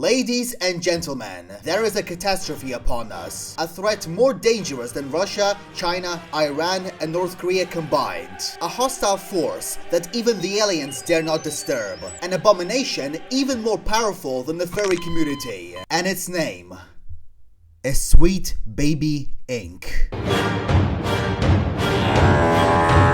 Ladies and gentlemen, there is a catastrophe upon us. A threat more dangerous than Russia, China, Iran, and North Korea combined. A hostile force that even the aliens dare not disturb. An abomination even more powerful than the furry community. And its name is Sweet Baby Inc.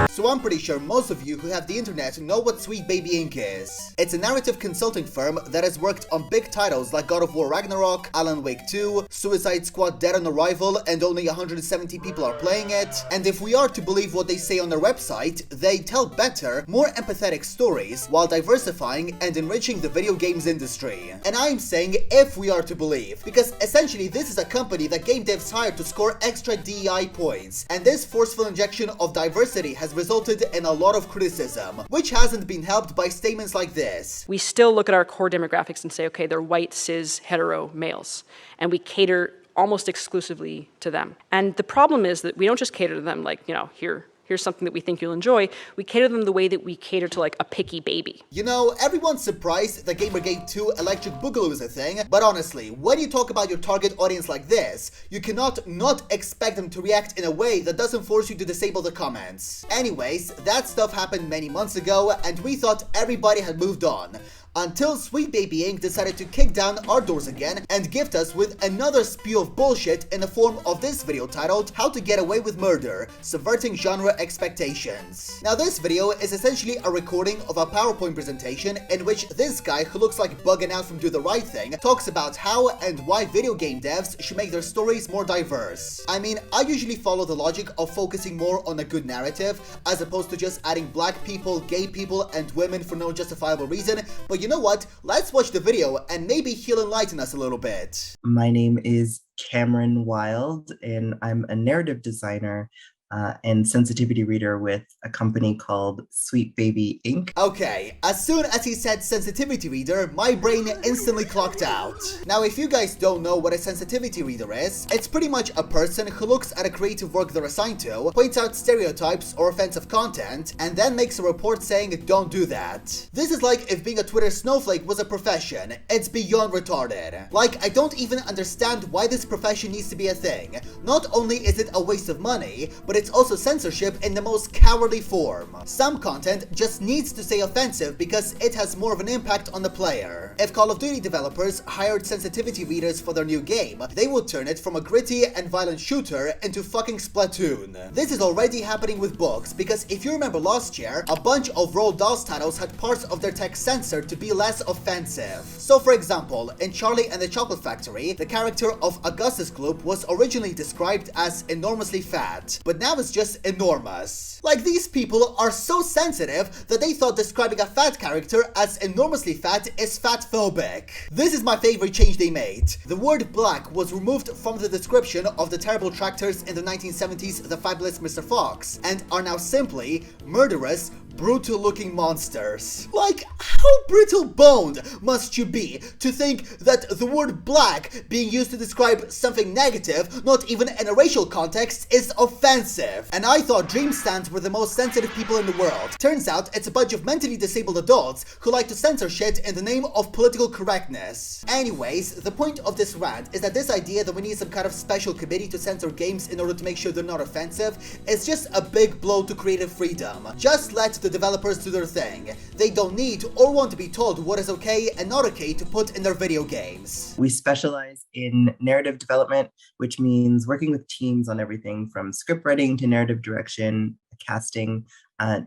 So I'm pretty sure most of you who have the internet know what Sweet Baby Inc. is. It's a narrative consulting firm that has worked on big titles like God of War Ragnarok, Alan Wake 2, Suicide Squad Dead on Arrival, and only 170 people are playing it. And if we are to believe what they say on their website, they tell better, more empathetic stories while diversifying and enriching the video games industry. And I'm saying if we are to believe, because essentially this is a company that game devs hired to score extra DEI points, and this forceful injection of diversity has resulted in a lot of criticism, which hasn't been helped by statements like this. We still look at our core demographics and say, okay, they're white, cis, hetero males, and we cater almost exclusively to them. And the problem is that we don't just cater to them like, here's something that we think you'll enjoy. We cater them the way that we cater to like a picky baby. You know, everyone's surprised that Gamergate 2 Electric Boogaloo is a thing, but honestly, when you talk about your target audience like this, you cannot not expect them to react in a way that doesn't force you to disable the comments. Anyways, that stuff happened many months ago, and we thought everybody had moved on. Until Sweet Baby Inc. decided to kick down our doors again and gift us with another spew of bullshit in the form of this video titled How to Get Away with Murder, Subverting Genre Expectations. Now this video is essentially a recording of a PowerPoint presentation in which this guy who looks like bugging out from Do the Right Thing talks about how and why video game devs should make their stories more diverse. I mean, I usually follow the logic of focusing more on a good narrative as opposed to just adding black people, gay people, and women for no justifiable reason, but you know what? Let's watch the video and maybe he'll enlighten us a little bit. My name is Cameron Wild, and I'm a narrative designer and sensitivity reader with a company called Sweet Baby Inc. Okay, as soon as he said sensitivity reader, my brain instantly clocked out. Now, if you guys don't know what a sensitivity reader is, it's pretty much a person who looks at a creative work they're assigned to, points out stereotypes or offensive content, and then makes a report saying don't do that. This is like if being a Twitter snowflake was a profession. It's beyond retarded. Like, I don't even understand why this profession needs to be a thing. Not only is it a waste of money, but it's also censorship in the most cowardly form. Some content just needs to stay offensive because it has more of an impact on the player. If Call of Duty developers hired sensitivity readers for their new game, they would turn it from a gritty and violent shooter into fucking Splatoon. This is already happening with books, because if you remember last year, a bunch of Roald Dahl's titles had parts of their text censored to be less offensive. So for example, in Charlie and the Chocolate Factory, the character of Augustus Gloop was originally described as enormously fat, but now it's just enormous. Like, these people are so sensitive that they thought describing a fat character as enormously fat is fatphobic. This is my favorite change they made. The word black was removed from the description of the terrible tractors in the 1970s The Fabulous Mr. Fox, and are now simply murderous, brutal-looking monsters. Like, how brittle-boned must you be to think that the word black being used to describe something negative, not even in a racial context, is offensive? And I thought dream stands were the most sensitive people in the world. Turns out it's a bunch of mentally disabled adults who like to censor shit in the name of political correctness. Anyways, the point of this rant is that this idea that we need some kind of special committee to censor games in order to make sure they're not offensive is just a big blow to creative freedom. Just let the developers do their thing. They don't need or want to be told what is okay and not okay to put in their video games. We specialize in narrative development, which means working with teams on everything from script writing to narrative direction, casting,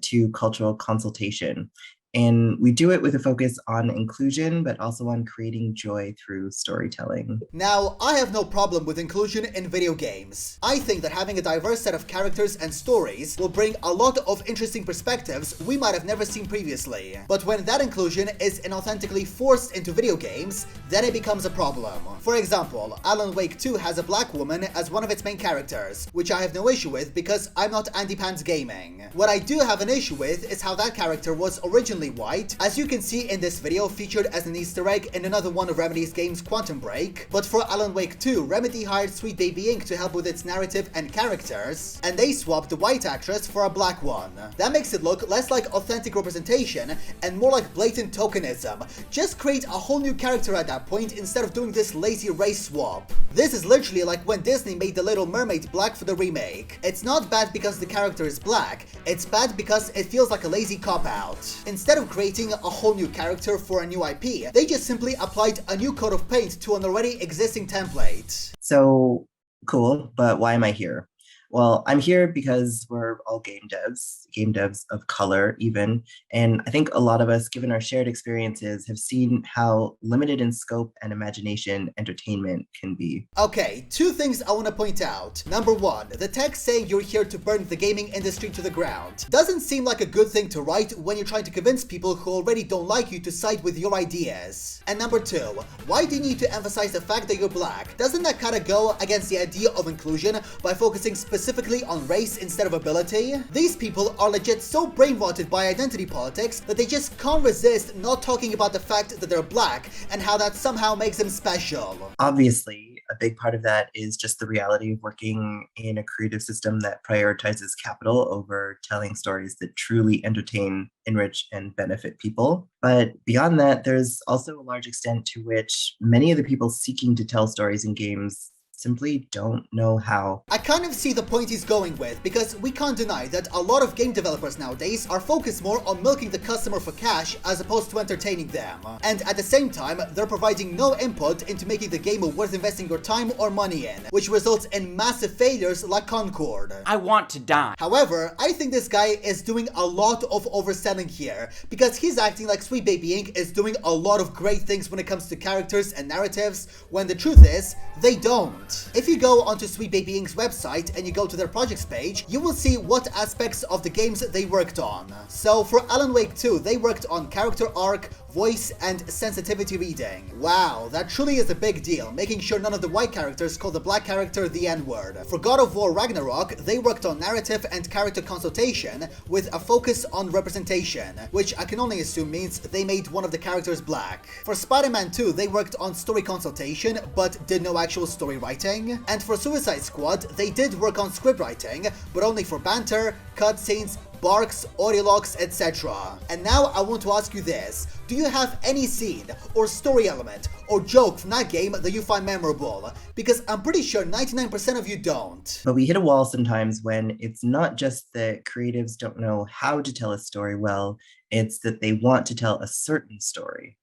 to cultural consultation. And we do it with a focus on inclusion, but also on creating joy through storytelling. Now, I have no problem with inclusion in video games. I think that having a diverse set of characters and stories will bring a lot of interesting perspectives we might have never seen previously. But when that inclusion is inauthentically forced into video games, then it becomes a problem. For example, Alan Wake 2 has a black woman as one of its main characters, which I have no issue with because I'm not anti-pants gaming. What I do have an issue with is how that character was originally intentionally white, as you can see in this video featured as an Easter egg in another one of Remedy's games, Quantum Break. But for Alan Wake 2, Remedy hired Sweet Baby Inc. to help with its narrative and characters, and they swapped the white actress for a black one. That makes it look less like authentic representation and more like blatant tokenism. Just create a whole new character at that point instead of doing this lazy race swap. This is literally like when Disney made The Little Mermaid black for the remake. It's not bad because the character is black, it's bad because it feels like a lazy cop-out. Instead of creating a whole new character for a new IP, they just simply applied a new coat of paint to an already existing template. So cool, but why am I here? Well, I'm here because we're all game devs of color even, and I think a lot of us, given our shared experiences, have seen how limited in scope and imagination entertainment can be. Okay, two things I want to point out. Number one, the text saying you're here to burn the gaming industry to the ground doesn't seem like a good thing to write when you're trying to convince people who already don't like you to side with your ideas. And number two, why do you need to emphasize the fact that you're black? Doesn't that kind of go against the idea of inclusion by focusing specifically on race instead of ability? These people are legit so brain-rotted by identity politics that they just can't resist not talking about the fact that they're black and how that somehow makes them special. Obviously, a big part of that is just the reality of working in a creative system that prioritizes capital over telling stories that truly entertain, enrich, and benefit people. But beyond that, there's also a large extent to which many of the people seeking to tell stories in games simply don't know how. I kind of see the point he's going with, because we can't deny that a lot of game developers nowadays are focused more on milking the customer for cash as opposed to entertaining them. And at the same time, they're providing no input into making the game worth investing your time or money in, which results in massive failures like Concord. I want to die. However, I think this guy is doing a lot of overselling here, because he's acting like Sweet Baby Inc. is doing a lot of great things when it comes to characters and narratives, when the truth is, they don't. If you go onto Sweet Baby Inc.'s website and you go to their projects page, you will see what aspects of the games they worked on. So for Alan Wake 2, they worked on character arc, voice, and sensitivity reading. Wow, that truly is a big deal, making sure none of the white characters call the black character the N-word. For God of War Ragnarok, they worked on narrative and character consultation with a focus on representation, which I can only assume means they made one of the characters black. For Spider-Man 2, they worked on story consultation, but did no actual story writing. And for Suicide Squad, they did work on script writing, but only for banter, cutscenes, barks, audio logs, etc. And now I want to ask you this: do you have any scene, or story element, or joke from that game that you find memorable? Because I'm pretty sure 99% of you don't. But we hit a wall sometimes when it's not just that creatives don't know how to tell a story well, it's that they want to tell a certain story,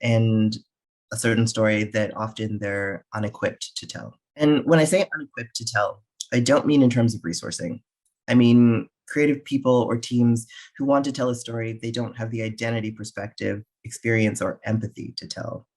and a certain story that often they're unequipped to tell. And when I say unequipped to tell, I don't mean in terms of resourcing. I mean creative people or teams who want to tell a story they don't have the identity, perspective, experience, or empathy to tell,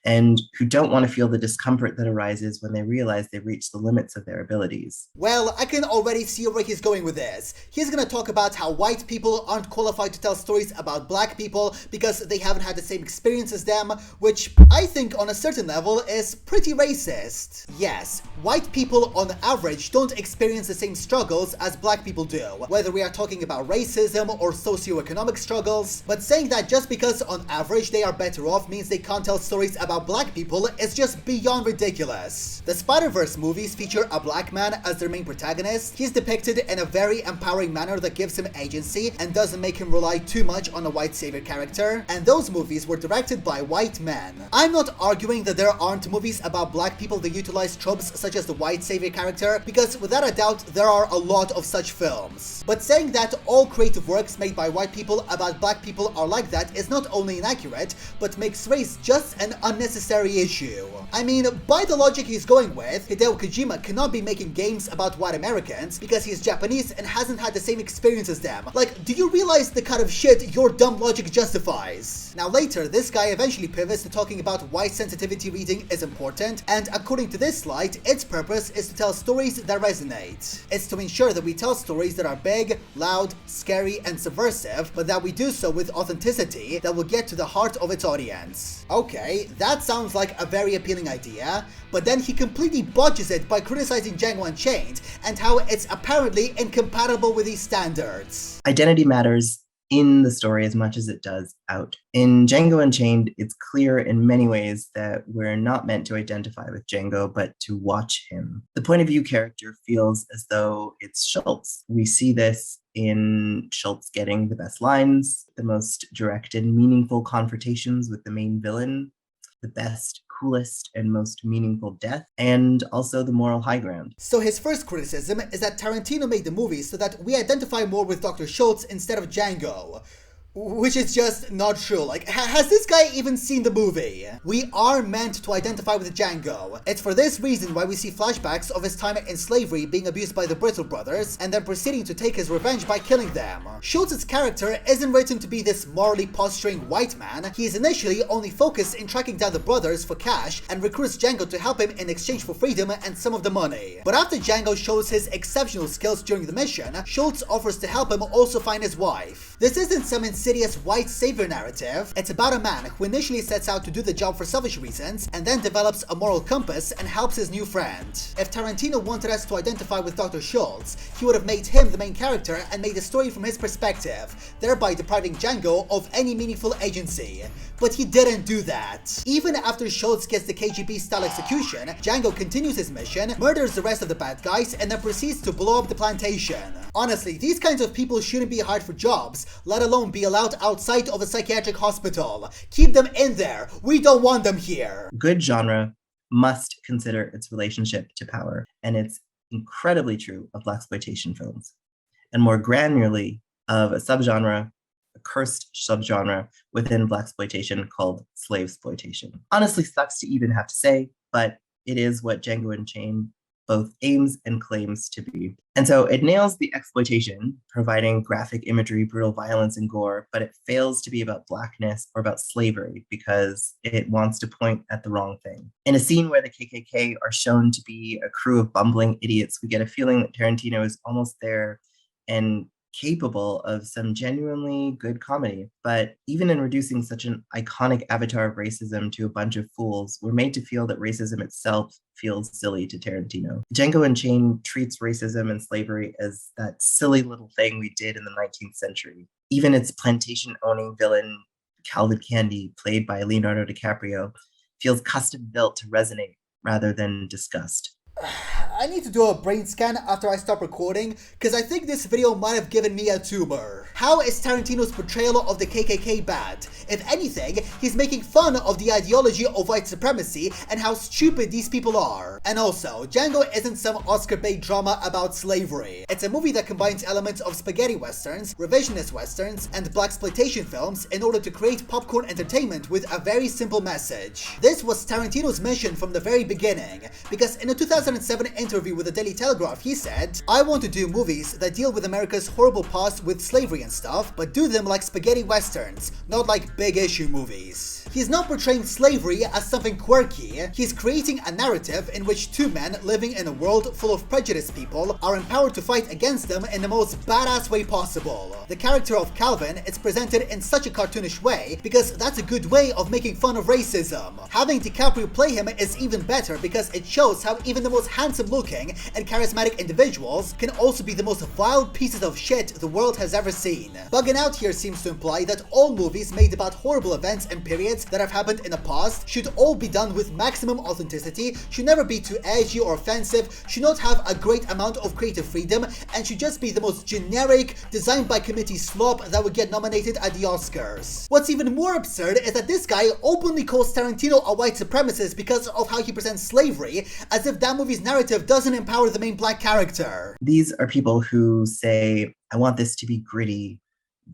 and who don't want to feel the discomfort that arises when they realize they've reached the limits of their abilities. Well, I can already see where he's going with this. He's gonna talk about how white people aren't qualified to tell stories about black people because they haven't had the same experience as them, which I think on a certain level is pretty racist. Yes, white people on average don't experience the same struggles as black people do, whether we are talking about racism or socioeconomic struggles, but saying that just because on average they are better off means they can't tell stories about black people is just beyond ridiculous. The Spider-Verse movies feature a black man as their main protagonist. He's depicted in a very empowering manner that gives him agency and doesn't make him rely too much on a white savior character, and those movies were directed by white men. I'm not arguing that there aren't movies about black people that utilize tropes such as the white savior character, because without a doubt there are a lot of such films. But saying that all creative works made by white people about black people are like that is not only inaccurate, but makes race just an unnecessary issue. I mean, by the logic he's going with, Hideo Kojima cannot be making games about white Americans because he's Japanese and hasn't had the same experience as them. Like, do you realize the kind of shit your dumb logic justifies? Now later, this guy eventually pivots to talking about why sensitivity reading is important, and according to this slide, its purpose is to tell stories that resonate. It's to ensure that we tell stories that are big, loud, scary, and subversive, but that we do so with authenticity that will get to the heart of its audience. Okay, that sounds like a very appealing idea, but then he completely botches it by criticizing Django Unchained and how it's apparently incompatible with these standards. Identity matters, in the story as much as it does out. In Django Unchained, it's clear in many ways that we're not meant to identify with Django, but to watch him. The point of view character feels as though it's Schultz. We see this in Schultz getting the best lines, the most direct and meaningful confrontations with the main villain, the best, coolest, and most meaningful death, and also the moral high ground. So his first criticism is that Tarantino made the movie so that we identify more with Dr. Schultz instead of Django. Which is just not true. Like, has this guy even seen the movie? We are meant to identify with Django. It's for this reason why we see flashbacks of his time in slavery being abused by the Brittle brothers, and then proceeding to take his revenge by killing them. Schultz's character isn't written to be this morally posturing white man. He is initially only focused in tracking down the brothers for cash, and recruits Django to help him in exchange for freedom and some of the money. But after Django shows his exceptional skills during the mission, Schultz offers to help him also find his wife. This isn't some insidious white savior narrative. It's about a man who initially sets out to do the job for selfish reasons and then develops a moral compass and helps his new friend. If Tarantino wanted us to identify with Dr. Schultz, he would have made him the main character and made the story from his perspective, thereby depriving Django of any meaningful agency. But he didn't do that. Even after Schultz gets the KGB-style execution, Django continues his mission, murders the rest of the bad guys, and then proceeds to blow up the plantation. Honestly, these kinds of people shouldn't be hired for jobs, let alone be allowed outside of a psychiatric hospital. Keep them in there. We don't want them here. Good genre must consider its relationship to power, and it's incredibly true of blaxploitation films, and more granularly of a subgenre, a cursed subgenre within blaxploitation called slavesploitation. Honestly, sucks to even have to say, but it is what Django Unchained both aims and claims to be. And so it nails the exploitation, providing graphic imagery, brutal violence, and gore, but it fails to be about blackness or about slavery because it wants to point at the wrong thing. In a scene where the KKK are shown to be a crew of bumbling idiots, we get a feeling that Tarantino is almost there and capable of some genuinely good comedy. But even in reducing such an iconic avatar of racism to a bunch of fools, we're made to feel that racism itself feels silly to Tarantino. Django Unchained treats racism and slavery as that silly little thing we did in the 19th century. Even its plantation-owning villain, Calvin Candy, played by Leonardo DiCaprio, feels custom-built to resonate rather than disgust. I need to do a brain scan after I stop recording, because I think this video might have given me a tumor. How is Tarantino's portrayal of the KKK bad? If anything, he's making fun of the ideology of white supremacy and how stupid these people are. And also, Django isn't some Oscar-bait drama about slavery. It's a movie that combines elements of spaghetti westerns, revisionist westerns, and blaxploitation films in order to create popcorn entertainment with a very simple message. This was Tarantino's mission from the very beginning, because in a 2007 interview with the Daily Telegraph, he said, "I want to do movies that deal with America's horrible past with slavery and stuff, but do them like spaghetti westerns, not like big issue movies." He's not portraying slavery as something quirky. He's creating a narrative in which two men living in a world full of prejudiced people are empowered to fight against them in the most badass way possible. The character of Calvin is presented in such a cartoonish way because that's a good way of making fun of racism. Having DiCaprio play him is even better because it shows how even the most handsome looking and charismatic individuals can also be the most vile pieces of shit the world has ever seen. Bugging out here seems to imply that all movies made about horrible events and periods that have happened in the past should all be done with maximum authenticity, should never be too edgy or offensive, should not have a great amount of creative freedom, and should just be the most generic, designed by committee slop that would get nominated at the Oscars. What's even more absurd is that this guy openly calls Tarantino a white supremacist because of how he presents slavery, as if that movie's narrative doesn't empower the main black character. These are people who say, I want this to be gritty,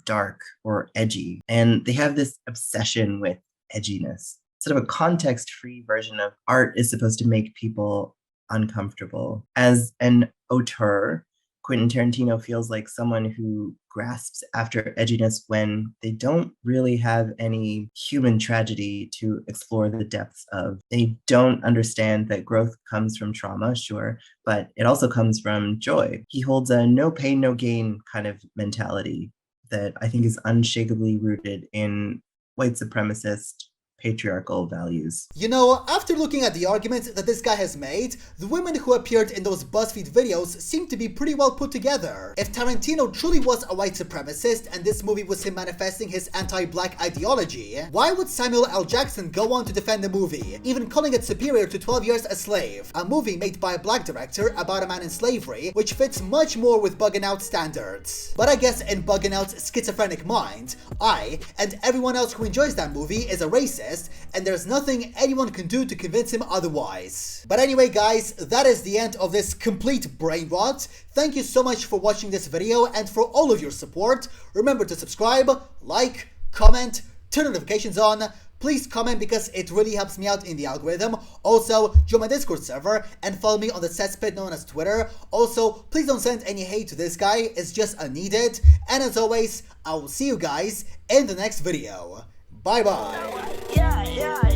dark, or edgy, and they have this obsession with edginess. Sort of a context-free version of art is supposed to make people uncomfortable. As an auteur, Quentin Tarantino feels like someone who grasps after edginess when they don't really have any human tragedy to explore the depths of. They don't understand that growth comes from trauma, sure, but it also comes from joy. He holds a no pain, no gain kind of mentality that I think is unshakably rooted in white supremacist patriarchal values. You know, after looking at the arguments that this guy has made, the women who appeared in those BuzzFeed videos seem to be pretty well put together. If Tarantino truly was a white supremacist and this movie was him manifesting his anti-black ideology, why would Samuel L. Jackson go on to defend the movie, even calling it superior to 12 Years a Slave, a movie made by a black director about a man in slavery, which fits much more with Buggin' Out standards. But I guess in Buggin' Out's schizophrenic mind, I, and everyone else who enjoys that movie, is a racist, and there's nothing anyone can do to convince him otherwise. But anyway guys, that is the end of this complete brain rot. Thank you so much for watching this video and for all of your support. Remember to subscribe, like, comment, turn notifications on. Please comment because it really helps me out in the algorithm. Also, join my Discord server and follow me on the cesspit known as Twitter. Also, please don't send any hate to this guy, it's just unneeded. And as always, I will see you guys in the next video. Bye bye. Yeah.